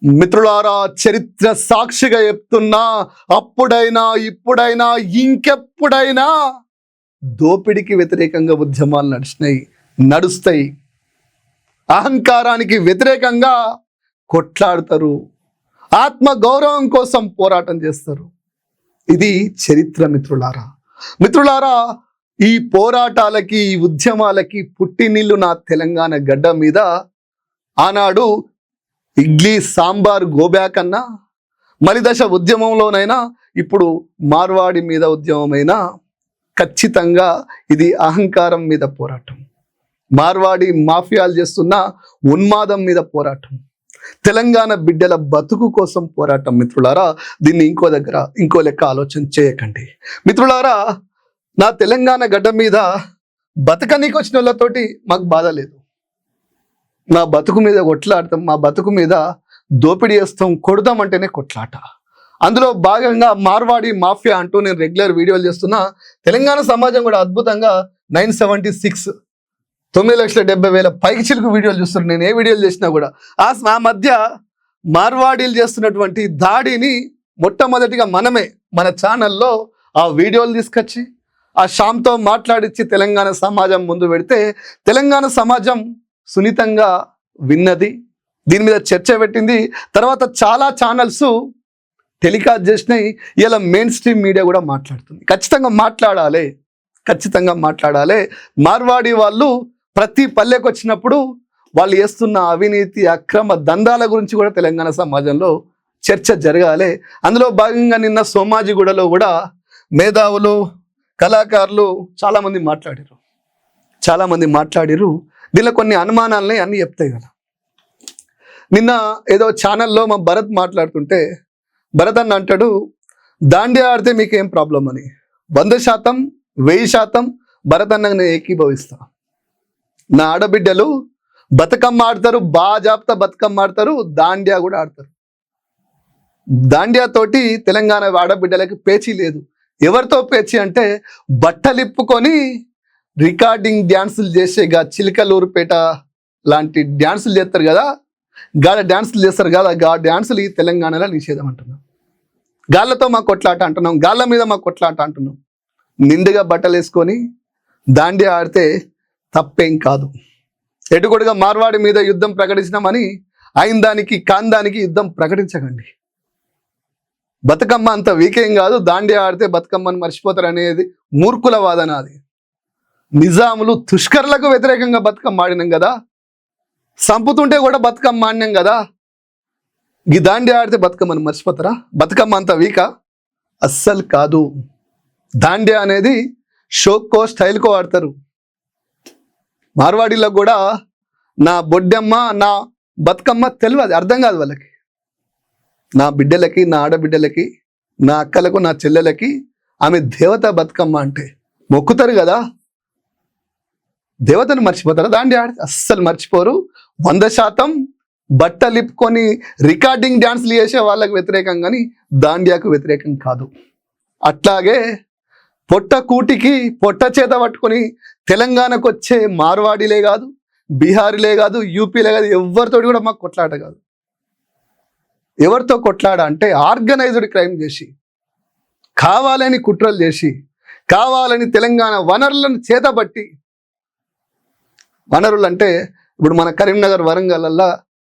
మిత్రులారా, చరిత్ర సాక్షిగా చెప్తున్నా, అప్పుడైనా ఇప్పుడైనా ఇంకెప్పుడైనా దోపిడికి వ్యతిరేకంగా ఉద్యమాలు నడుస్తాయి. అహంకారానికి వ్యతిరేకంగా కొట్లాడతారు, ఆత్మ గౌరవం కోసం పోరాటం చేస్తారు. ఇది చరిత్ర మిత్రులారా, ఈ పోరాటాలకి, ఈ ఉద్యమాలకి పుట్టినిల్లు నా తెలంగాణ గడ్డ మీద. ఆనాడు ఇడ్లీ సాంబార్ గోబ్యాక్ అన్నా, మలిదశ ఉద్యమంలోనైనా, ఇప్పుడు మార్వాడి మీద ఉద్యమమైనా ఖచ్చితంగా ఇది అహంకారం మీద పోరాటం, మార్వాడి మాఫియాలు చేస్తున్న ఉన్మాదం మీద పోరాటం, తెలంగాణ బిడ్డల బతుకు కోసం పోరాటం. మిత్రులారా, దీన్ని ఇంకో లెక్క ఆలోచన చేయకండి. మిత్రులారా, నా తెలంగాణ గడ్డ మీద బతకనీకి వచ్చిన వాళ్ళతోటి మాకు బాధ లేదు. మా బతుకు మీద కొట్లాడతాం, మా బతుకు మీద దోపిడీ చేస్తాం, కొడదాం అంటేనే కొట్లాట. అందులో భాగంగా మార్వాడి మాఫియా అంటూ నేను రెగ్యులర్ వీడియోలు చేస్తున్నా. తెలంగాణ సమాజం కూడా అద్భుతంగా 976 9,70,000 పైకి చిలుకు వీడియోలు చూస్తున్నారు. నేను ఏ వీడియోలు చేసినా కూడా ఆ మధ్య మార్వాడీలు చేస్తున్నటువంటి దాడిని మొట్టమొదటిగా మనమే మన ఛానల్లో ఆ వీడియోలు తీసుకొచ్చి ఆ షామ్తో మాట్లాడించి తెలంగాణ సమాజం ముందు పెడితే తెలంగాణ సమాజం సున్నితంగా విన్నది, దీని మీద చర్చ పెట్టింది. తర్వాత చాలా ఛానల్స్ టెలికాస్ట్ చేసినాయి. ఇలా మెయిన్ స్ట్రీమ్ మీడియా కూడా మాట్లాడుతుంది. ఖచ్చితంగా మాట్లాడాలి. మార్వాడి వాళ్ళు ప్రతి పల్లెకు వచ్చినప్పుడు వాళ్ళు చేస్తున్న అవినీతి, అక్రమ దందాల గురించి కూడా తెలంగాణ సమాజంలో చర్చ జరగాలి. అందులో భాగంగా నిన్న సోమాజిగూడలో కూడా మేధావులు, కళాకారులు చాలామంది మాట్లాడారు. దీనిలో కొన్ని అనుమానాలని అన్నీ చెప్తాయి కదా. నిన్న ఏదో ఛానల్లో మా భరత్ మాట్లాడుతుంటే భరత్ అన్న అంటాడు, దాండియా ఆడితే మీకేం ప్రాబ్లం అని. 100%, 1000% భరత్ అన్నకు నేను ఏకీభవిస్తా. నా ఆడబిడ్డలు బతుకమ్మ ఆడతారు, బాజాప్తా బతుకమ్మ ఆడతారు, దాండియా కూడా ఆడతారు. దాండియా తోటి తెలంగాణ ఆడబిడ్డలకి పేచీ లేదు. ఎవరితో పేచీ అంటే బట్టలిప్పుకొని రికార్డింగ్ డ్యాన్సులు చేసేగా చిలకలూరుపేట లాంటి డ్యాన్సులు చేస్తారు కదా, డ్యాన్సులు చేస్తారు కదా, డ్యాన్సులు ఈ తెలంగాణలో నిషేధం అంటున్నాం. గాళ్ళతో మా కొట్లాట అంటున్నాం, గాళ్ళ మీద మా కొట్లాట అంటున్నాం. నిండుగా బట్టలు వేసుకొని దాండియా ఆడితే తప్పేం కాదు. ఎటుకొడుగా మార్వాడి మీద యుద్ధం ప్రకటించినామని అయిన దానికి కాందానికి యుద్ధం ప్రకటించకండి. బతుకమ్మ అంత వీకేం కాదు, దాండియా ఆడితే బతుకమ్మని మర్చిపోతారు అనేది మూర్ఖుల వాదన. అది నిజాములు తుష్కర్లకు వ్యతిరేకంగా బతుకమ్మ ఆడినాం కదా, సంపుతుంటే కూడా బతుకమ్మ ఆడినాం కదా. ఈ దాండియా ఆడితే బతుకమ్మని మర్చిపోతారా? బతుకమ్మ అంత వీకా? అస్సలు కాదు. దాండియా అనేది షోకో స్టైల్కో ఆడతారు. మార్వాడీలో కూడా నా బొడ్డమ్మ, నా బతుకమ్మ తెలియదు, అర్థం కాదు వాళ్ళకి. నా బిడ్డలకి, నా ఆడబిడ్డలకి, నా అక్కలకు, నా చెల్లెలకి ఆమె దేవత. బతుకమ్మ అంటే మొక్కుతారు కదా, దేవతను మర్చిపోతారా? దాండియా ఆడితే అస్సలు మర్చిపోరు. 100% బట్టలిప్పుకొని రికార్డింగ్ డ్యాన్స్లు చేసే వాళ్ళకు వ్యతిరేకం, కానీ దాండియాకు వ్యతిరేకం కాదు. అట్లాగే పొట్ట కూటికి పొట్ట చేత పట్టుకొని తెలంగాణకు వచ్చే మార్వాడీలే కాదు, బీహారీలే కాదు, యూపీలే కాదు, ఎవరితోటి కూడా మాకు కొట్లాట కాదు. ఎవరితో కొట్లాడ అంటే ఆర్గనైజ్డ్ క్రైమ్ చేసి, కావాలని కుట్రలు చేసి, కావాలని తెలంగాణ వనరులను చేతబట్టి, వనరులు అంటే ఇప్పుడు మన కరీంనగర్, వరంగల్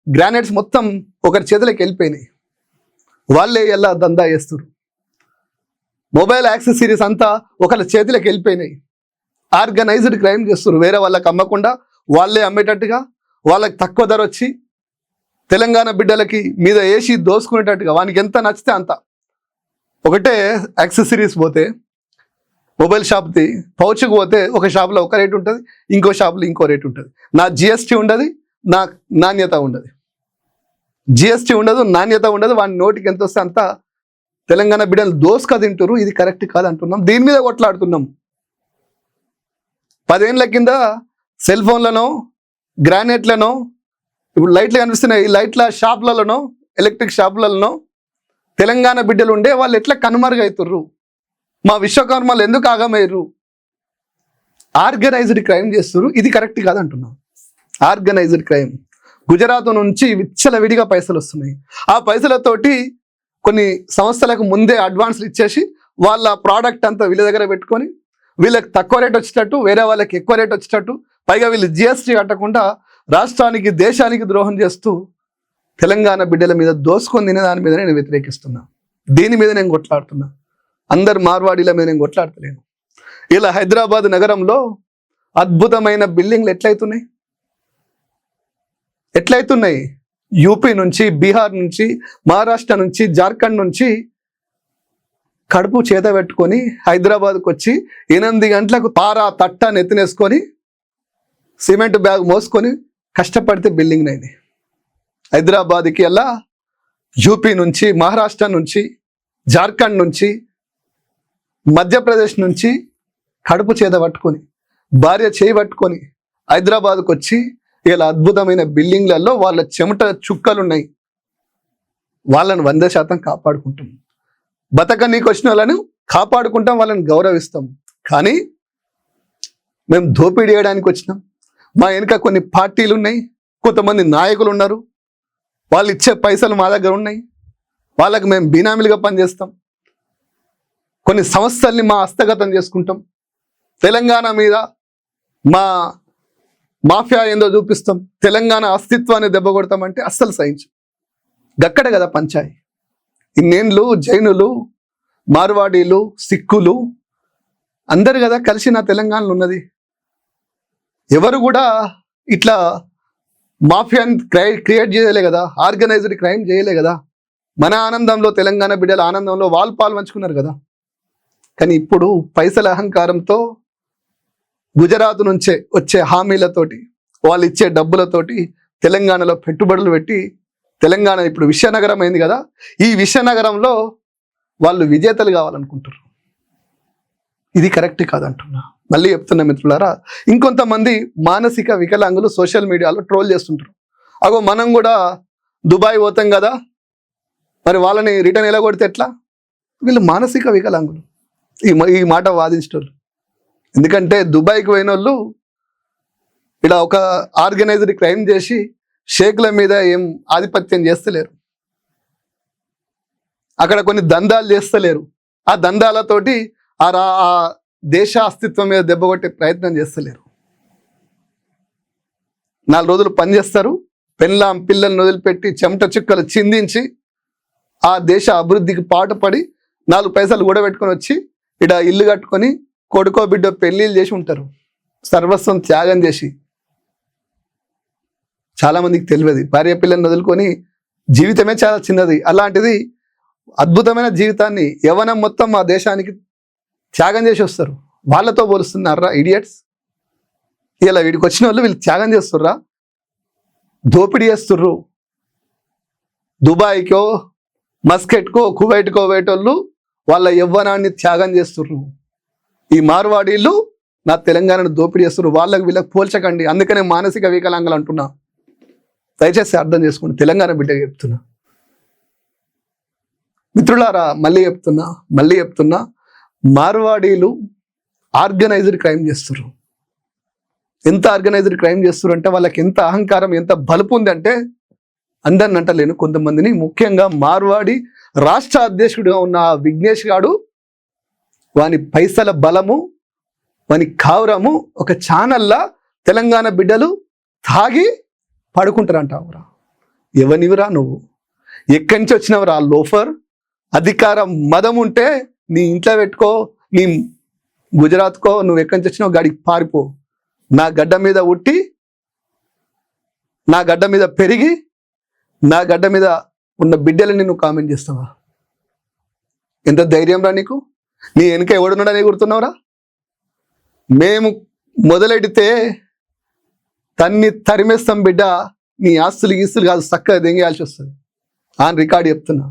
గ్రానైట్స్ మొత్తం ఒకరి చేతులకు వెళ్ళిపోయినాయి. వాళ్ళే ఎలా దందా చేస్తారు. మొబైల్ యాక్సెసరీస్ అంతా ఒకరి చేతులకు వెళ్ళిపోయినాయి. ఆర్గనైజ్డ్ క్రైమ్ చేస్తారు. వేరే వాళ్ళకి అమ్మకుండా వాళ్ళే అమ్మేటట్టుగా, వాళ్ళకి తక్కువ ధర వచ్చి తెలంగాణ బిడ్డలకి మీద వేసి దోసుకునేటట్టుగా, వానికి ఎంత నచ్చితే అంత. ఒకటే యాక్సెసరీస్ పోతే, మొబైల్ షాప్ది పౌచ్కి పోతే ఒక షాప్లో ఒక రేటు ఉంటుంది, ఇంకో షాప్లో ఇంకో రేటు ఉంటుంది. నా జిఎస్టీ ఉండదు, నా నాణ్యత ఉండదు. జిఎస్టీ ఉండదు, నాణ్యత ఉండదు. వాడి నోటికి ఎంత వస్తే అంత తెలంగాణ బిడ్డలు దోసుక తింటారు. ఇది కరెక్ట్ కాదు అంటున్నాం. దీని మీద కొట్లాడుతున్నాం. 10 ఏళ్ళ కింద సెల్ ఫోన్లనో, గ్రానైట్లనో, ఇప్పుడు లైట్లు కనిపిస్తున్నాయి, ఈ లైట్ల షాపులలోనో, ఎలక్ట్రిక్ షాపులలోనో తెలంగాణ బిడ్డలు ఉండే వాళ్ళు ఎట్లా కనుమరుగవుతుర్రు? మా విశ్వకర్మలు ఎందుకు ఆగమయ్యారు? ఆర్గనైజ్డ్ క్రైమ్ చేస్తున్నారు. ఇది కరెక్ట్ కాదంటున్నాం. ఆర్గనైజ్డ్ క్రైమ్ గుజరాత్ నుంచి విచ్చలవిడిగా పైసలు వస్తున్నాయి. ఆ పైసలతోటి కొన్ని సంస్థలకు ముందే అడ్వాన్స్లు ఇచ్చేసి వాళ్ళ ప్రోడక్ట్ అంతా వీళ్ళ దగ్గర పెట్టుకొని వీళ్ళకి తక్కువ రేట్ వచ్చేటట్టు, వేరే వాళ్ళకి ఎక్కువ రేట్ వచ్చేటట్టు, పైగా వీళ్ళు జిఎస్టీ కట్టకుండా రాష్ట్రానికి దేశానికి ద్రోహం చేస్తూ తెలంగాణ బిడ్డల మీద దోసుకొని తినే దాని మీద నేను వ్యతిరేకిస్తున్నా. దీని మీద నేను కొట్లాడుతున్నా. అందరు మార్వాడీల మీద నేను కొట్లాడతలేను. ఇలా హైదరాబాద్ నగరంలో అద్భుతమైన బిల్డింగ్లు ఎట్లయితున్నాయి యూపీ నుంచి, బీహార్ నుంచి, మహారాష్ట్ర నుంచి, జార్ఖండ్ నుంచి కడుపు చేత పెట్టుకొని హైదరాబాద్కి వచ్చి 8 గంటలకు పారా తట్ట నెత్తినేసుకొని సిమెంట్ బ్యాగ్ మోసుకొని కష్టపడితే బిల్డింగ్ అయింది. హైదరాబాద్కి అలా యూపీ నుంచి, మహారాష్ట్ర నుంచి, జార్ఖండ్ నుంచి, మధ్యప్రదేశ్ నుంచి కడుపు చేత పట్టుకొని భార్య చేయి పట్టుకొని హైదరాబాద్కు వచ్చి ఇలా అద్భుతమైన బిల్డింగ్లలో వాళ్ళ చెమట చుక్కలున్నాయి. వాళ్ళని 100% కాపాడుకుంటాం. బతకనీకి వచ్చిన వాళ్ళని కాపాడుకుంటాం, వాళ్ళని గౌరవిస్తాం. కానీ మేము దోపిడీ చేయడానికి వచ్చినాం. మా వెనుక కొన్ని పార్టీలు ఉన్నాయి, కొంతమంది నాయకులు ఉన్నారు, వాళ్ళు ఇచ్చే పైసలు మా దగ్గర ఉన్నాయి, వాళ్ళకి మేము బినామీలుగా పనిచేస్తాం. కొన్ని సంస్థల్ని మా హస్తగతం చేసుకుంటాం. తెలంగాణ మీద మా మాఫియా ఏందో చూపిస్తాం. తెలంగాణ అస్తిత్వాన్ని దెబ్బ కొడతామంటే అస్సలు సహించు. గక్కడ కదా పంచాయి. ఇన్నేళ్ళు జైనులు, మార్వాడీలు, సిక్కులు అందరు కదా కలిసి నా తెలంగాణలో ఉన్నది. ఎవరు కూడా ఇట్లా మాఫియాని క్రియేట్ చేయలే కదా, ఆర్గనైజ్డ్ క్రైమ్ చేయలే కదా. మన ఆనందంలో, తెలంగాణ బిడ్డల ఆనందంలో వాళ్ళు పాలు పంచుకున్నారు కదా. కానీ ఇప్పుడు పైసల అహంకారంతో గుజరాత్ నుంచే వచ్చే హామీలతోటి, వాళ్ళు ఇచ్చే డబ్బులతోటి తెలంగాణలో పెట్టుబడులు పెట్టి తెలంగాణ ఇప్పుడు విశ్వనగరం అయింది కదా. ఈ విశ్వనగరంలో వాళ్ళు విజేతలు కావాలనుకుంటారు. ఇది కరెక్ట్ కాదంటున్నా. మళ్ళీ చెప్తున్నా మిత్రులారా, ఇంకొంతమంది మానసిక వికలాంగులు సోషల్ మీడియాలో ట్రోల్ చేస్తుంటారు. అగో మనం కూడా దుబాయ్ పోతాం కదా, మరి వాళ్ళని రిటర్న్ ఎలా కొడితే ఎట్లా? వీళ్ళు మానసిక వికలాంగులు ఈ మాట వాదించేటోళ్ళు. ఎందుకంటే దుబాయ్కి పోయిన వాళ్ళు ఇలా ఒక ఆర్గనైజ్డ్ క్రైమ్ చేసి షేక్ల మీద ఏం ఆధిపత్యం చేస్తలేరు. అక్కడ కొన్ని దందాలు చేస్తలేరు. ఆ దందాలతోటి ఆ దేశ అస్తిత్వం మీద దెబ్బ కొట్టే ప్రయత్నం చేస్తలేరు. 4 రోజులు పనిచేస్తారు, పిల్లల్ని వదిలిపెట్టి చెమట చుక్కలు చిందించి ఆ దేశ అభివృద్ధికి పాటుపడి 4 పైసలు కూడబెట్టుకొని వచ్చి ఇడ ఇల్లు కట్టుకొని కొడుకో బిడ్డో పెళ్ళిళ్ళు చేసి ఉంటారు, సర్వస్వం త్యాగం చేసి. చాలా మందికి తెలియదు, భార్య పిల్లల్ని వదులుకొని జీవితమే చాలా చిన్నది. అలాంటిది అద్భుతమైన జీవితాన్ని యవ్వనం మొత్తం మా దేశానికి త్యాగం చేసి వస్తారు. వాళ్ళతో పోలుస్తున్నారా ఇడియట్స్? ఇలా వీడికి వచ్చిన వాళ్ళు వీళ్ళు త్యాగం చేస్తుర్రా, దోపిడీ చేస్తుర్రు. దుబాయ్కో, మస్కెట్కో, కువైట్కో పోయేటోళ్ళు వాళ్ళ యవ్వనాన్ని త్యాగం చేస్తుర్రు. ఈ మార్వాడీలు నా తెలంగాణను దోపిడీ చేస్తున్నారు. వీళ్ళకి పోల్చకండి. అందుకనే మానసిక వికలాంగులు అంటున్నా. దయచేసి అర్థం చేసుకోండి. తెలంగాణ బిడ్డగా చెప్తున్నా. మిత్రులారా, మళ్ళీ చెప్తున్నా, మార్వాడీలు ఆర్గనైజ్డ్ క్రైమ్ చేస్తున్నారు. ఎంత ఆర్గనైజ్డ్ క్రైమ్ చేస్తున్నారు అంటే వాళ్ళకి ఎంత అహంకారం, ఎంత బలుపు ఉందంటే అందరిని అంటలేను, కొంతమందిని. ముఖ్యంగా మార్వాడి రాష్ట్ర అధ్యక్షుడిగా ఉన్న విఘ్నేష్ గాడు, వాని పైసల బలము, వాని కావురము ఒక ఛానల్లా తెలంగాణ బిడ్డలు తాగి పడుకుంటారంటావురా. ఎవనివిరా నువ్వు? ఎక్కడి నుంచి వచ్చినవరా లోఫర్? అధికారం మదం ఉంటే నీ ఇంట్లో పెట్టుకో, నీ గుజరాత్కో, నువ్వు ఎక్కడి నుంచి వచ్చినావు గాడికి పారిపో. నా గడ్డ మీద ఉట్టి, నా గడ్డ మీద పెరిగి, నా గడ్డ మీద ఉన్న బిడ్డలని నువ్వు కామెంట్ చేస్తావా? ఎంత ధైర్యం రా నీకు? నీ వెనుక ఎవడున్నాడని గుర్తున్నావురా? మేము మొదలెడితే తరిమేస్తాం బిడ్డ, నీ ఆస్తులు గీస్తులు కాదు చక్కగా దెంగేయాల్సి వస్తుంది అని రికార్డు చెప్తున్నా.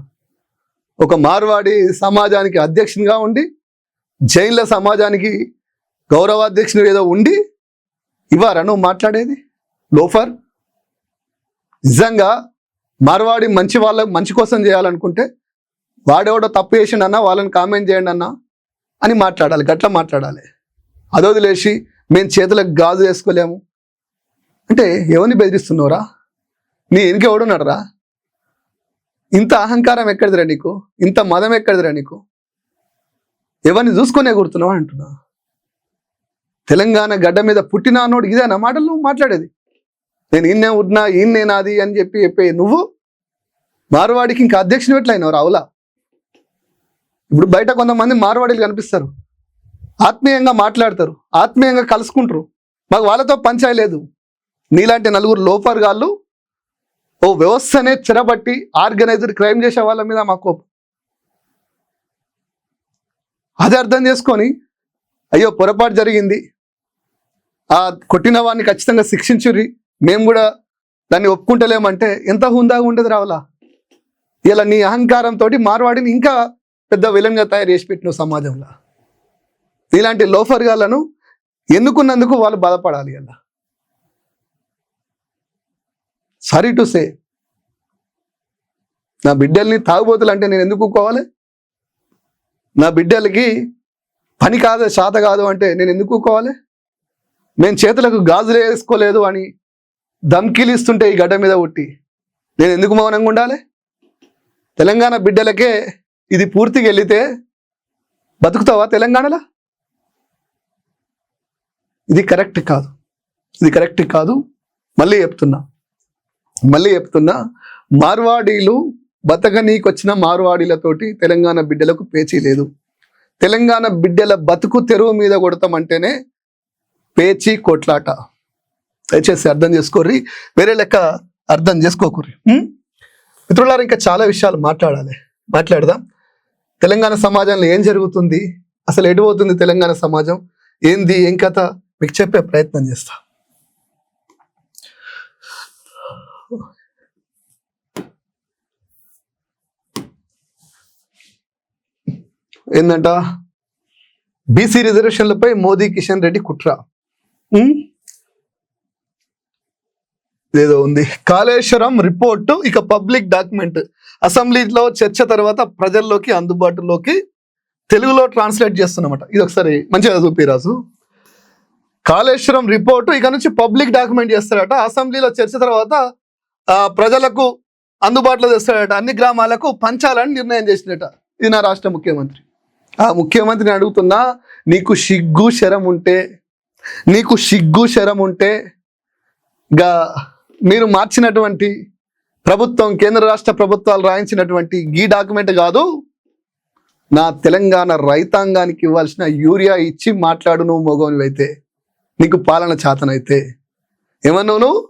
ఒక మార్వాడి సమాజానికి అధ్యక్షునిగా ఉండి, జైన్ల సమాజానికి గౌరవాధ్యక్షుడు ఏదో ఉండి ఇవారా నువ్వు మాట్లాడేది? లోఫర్. నిజంగా మార్వాడి మంచి కోసం చేయాలనుకుంటే వాడెవడో తప్పు చేసిండన్నా వాళ్ళని కామెంట్ చేయండి అన్నా అని మాట్లాడాలి. గట్లా మాట్లాడాలి. అదొదిలేసి మేము చేతులకు గాజు వేసుకోలేము అంటే ఎవరిని బెదిరిస్తున్నావురా? నీ వెనుక ఎవడున్నాడు రా? ఇంత అహంకారం ఎక్కడిదిరా నీకు? ఇంత మదం ఎక్కడిదిరా నీకు? ఎవరిని చూసుకునే గుర్తున్నావు అంటున్నా. తెలంగాణ గడ్డ మీద పుట్టినానోడు ఇదేనా మాటలు నువ్వు మాట్లాడేది? నేను ఈయన్నే ఉన్నా, ఈయన్నే నాది అని చెప్పి నువ్వు మార్వాడికి ఇంకా అధ్యక్షుని ఎట్లయినావు రావులా? ఇప్పుడు బయట కొంతమంది మార్వాడీలు కనిపిస్తారు, ఆత్మీయంగా మాట్లాడతారు, ఆత్మీయంగా కలుసుకుంటారు. మాకు వాళ్ళతో పంచాయి లేదు. నీలాంటి నలుగురు లోఫర్గాళ్ళు ఓ వ్యవస్థనే చెరబట్టి ఆర్గనైజ్డ్ క్రైమ్ చేసే వాళ్ళ మీద మా కోపం. అది అర్థం చేసుకొని అయ్యో పొరపాటు జరిగింది, ఆ కొట్టిన వాడిని ఖచ్చితంగా శిక్షించుర్రి, మేము కూడా దాన్ని ఒప్పుకుంటలేమంటే ఎంత హుందాగా ఉండదు రావులా? ఇలా నీ అహంకారంతో మార్వాడిని ఇంకా పెద్ద విలన్గా తయారు చేసి పెట్టిన సమాజంలో. ఇలాంటి లోఫర్గాలను ఎన్నుకున్నందుకు వాళ్ళు బాధపడాలి. అలా సారీ టు సే, నా బిడ్డల్ని తాగుబోతులు అంటే నేను ఎందుకు ఊరుకోవాలి? నా బిడ్డలకి పని కాదు, శాత కాదు అంటే నేను ఎందుకు ఊరుకోవాలి? నేను చేతులకు గాజులు వేసుకోలేదు అని ధమ్కీలు ఇస్తుంటే ఈ గడ్డ మీద ఉట్టి నేను ఎందుకు మౌనంగా ఉండాలి? తెలంగాణ బిడ్డలకే ఇది పూర్తిగా వెళితే బతుకుతావా తెలంగాణలో? ఇది కరెక్ట్ కాదు, ఇది కరెక్ట్ కాదు. మళ్ళీ చెప్తున్నా, మార్వాడీలు బతకనీకొచ్చిన మార్వాడీలతోటి తెలంగాణ బిడ్డలకు పేచీ లేదు. తెలంగాణ బిడ్డల బతుకు తెరువు మీద కొడతామంటేనే పేచీ కొట్లాట. దయచేసి అర్థం చేసుకోర్రి, వేరే లెక్క అర్థం చేసుకోకుర్రి. మిత్రులారా, ఇంకా చాలా విషయాలు మాట్లాడదాం. తెలంగాణ సమాజంలో ఏం జరుగుతుంది, అసలు ఎటు పోతుంది తెలంగాణ సమాజం, ఏంది ఏం కథ మీకు చెప్పే ప్రయత్నం చేస్తా. ఏందంట, బీసీ రిజర్వేషన్లపై మోదీ కిషన్ రెడ్డి కుట్ర ఏదో ఉంది. కాళేశ్వరం రిపోర్టు ఇక పబ్లిక్ డాక్యుమెంట్, అసెంబ్లీలో చర్చ తర్వాత ప్రజల్లోకి అందుబాటులోకి తెలుగులో ట్రాన్స్లేట్ చేస్తున్నమాట. ఇది ఒకసారి మంచిగా చూపి రాజు. కాళేశ్వరం రిపోర్టు ఇక నుంచి పబ్లిక్ డాక్యుమెంట్ చేస్తారట, అసెంబ్లీలో చర్చ తర్వాత ప్రజలకు అందుబాటులో తెస్తాడట, అన్ని గ్రామాలకు పంచాలని నిర్ణయం చేసినట. ఇది నా రాష్ట్ర ముఖ్యమంత్రి. ఆ ముఖ్యమంత్రిని అడుగుతున్నా, నీకు సిగ్గు శరం ఉంటే గా మీరు మార్చినటువంటి ప్రభుత్వం, కేంద్ర రాష్ట్ర ప్రభుత్వాలు రాయించినటువంటి ఈ డాక్యుమెంట్ కాదు, నా తెలంగాణ రైతాంగానికి ఇవ్వాల్సిన యూరియా ఇచ్చి మాట్లాడు. నువ్వు మగవనివైతే, నీకు పాలన చేతనైతే ఏమన్నావు? నువ్వు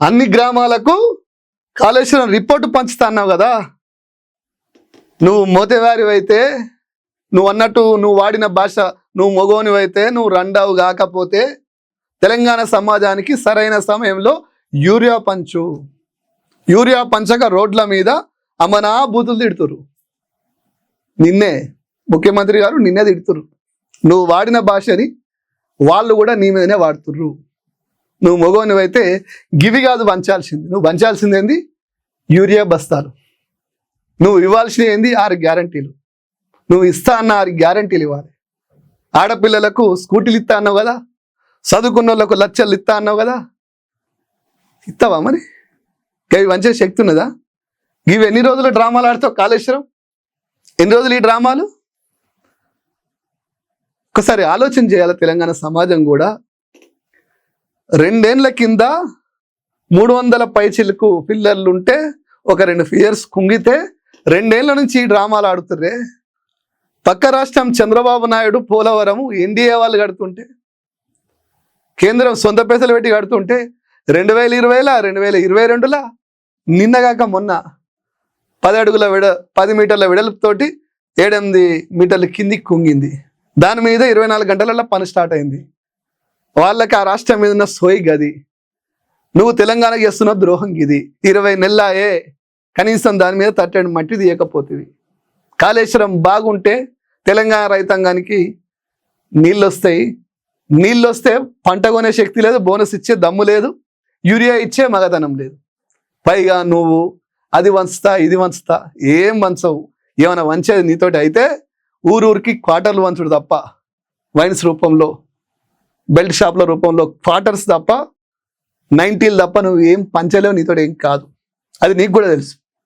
అన్ని గ్రామాలకు కాళేశ్వరం రిపోర్టు పంచుతా అన్నావు కదా. నువ్వు మోతేవారివైతే, నువ్వు అన్నట్టు నువ్వు వాడిన భాష, నువ్వు మగోనివైతే, నువ్వు రండావు కాకపోతే తెలంగాణ సమాజానికి సరైన సమయంలో యూరియా పంచక రోడ్ల మీద అమనా బూతులు తిడుతురు. నిన్నే ముఖ్యమంత్రి గారు నిన్నే తిడుతురు. నువ్వు వాడిన భాషని వాళ్ళు కూడా నీ మీదనే వాడుతుర్రు. నువ్వు మగోనివైతే గివి కాదు పంచాల్సింది, నువ్వు పంచాల్సింది ఏంది? యూరియా బస్తాలు. నువ్వు ఇవ్వాల్సిన ఏంది? 6 గ్యారంటీలు. నువ్వు ఇస్తా అన్న 6 గ్యారంటీలు ఇవ్వాలి. ఆడపిల్లలకు స్కూటీలు ఇస్తా అన్నావు కదా, చదువుకున్న వాళ్ళకు లక్షలు ఇస్తా అన్నావు కదా, ఇస్తావా? మరి ఇవి మంచి శక్తి ఉన్నదా? ఇవి ఎన్ని రోజులు డ్రామాలు ఆడతావు? కాళేశ్వరం ఎన్ని రోజులు ఈ డ్రామాలు? ఒకసారి ఆలోచన చేయాలి. తెలంగాణ సమాజం కూడా 2 ఏళ్ల కింద 300 పైచిలకు పిల్లర్లు ఉంటే ఒక 2 ఇయర్స్ కుంగితే 2 ఏళ్ల నుంచి ఈ డ్రామాలు ఆడుతుర్రే. పక్క రాష్ట్రం చంద్రబాబు నాయుడు పోలవరం ఎన్డీఏ వాళ్ళు కడుతుంటే, కేంద్రం సొంత పైసలు పెట్టి కడుతుంటే 2020 2022 నిన్నగాక మొన్న 10 మీటర్ల వెడల్పుతోటి 7-8 మీటర్ల కిందికి కుంగింది. దాని మీద 24 గంటలలో పని స్టార్ట్ అయింది. వాళ్ళకి ఆ రాష్ట్రం మీద ఉన్న సోయి గది. నువ్వు తెలంగాణకి చేస్తున్న ద్రోహం ఇది. 20 నెలలాయే కనీసం దాని మీద తట్టడి మట్టి తీయకపోతుంది. కాళేశ్వరం బాగుంటే తెలంగాణ రైతాంగానికి నీళ్ళు వస్తే పంట కొనే శక్తి లేదు, బోనస్ ఇచ్చే దమ్ము లేదు, యూరియా ఇచ్చే మగతనం లేదు. పైగా నువ్వు అది వంచుతా ఇది వంచుతా, ఏం వంచవు. ఏమైనా వంచేది నీతోటి అయితే ఊరూరికి క్వార్టర్లు వంచుడు తప్ప, వైన్స్ రూపంలో, బెల్ట్ షాప్ల రూపంలో క్వార్టర్స్ తప్ప 90లు తప్ప నువ్వు ఏం పంచలేవు, నీతో ఏం కాదు, అది నీకు కూడా తెలుసు.